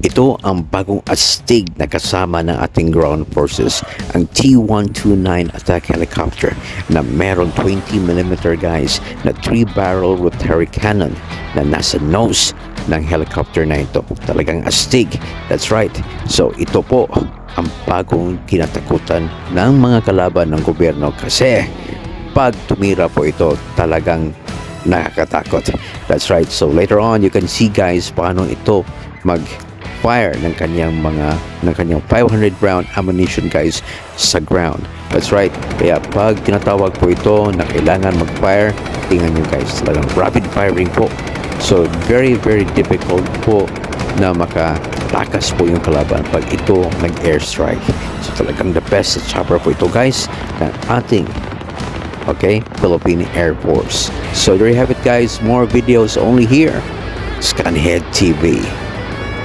Ito ang bagong astig na kasama ng ating ground forces, ang T129 ATAK helicopter na meron 20mm guys na 3-barrel rotary cannon na nasa nose ng helicopter na ito. Talagang astig. That's right. So ito po ang bagong kinatakutan ng mga kalaban ng gobyerno kasi pag tumira po ito talagang nakakatakot. That's right. So later on you can see guys paano ito mag-fire ng kanyang 500 round ammunition guys sa ground. That's right. Kaya pag tinatawag po ito na kailangan mag-fire, tingnan nyo guys, talagang rapid firing po. So very difficult po na makatakas po yung kalaban pag ito nag-airstrike. So talagang the best chopper po ito guys ng ating Philippine Air Force. So there you have it guys, more videos only here, Scanhead TV.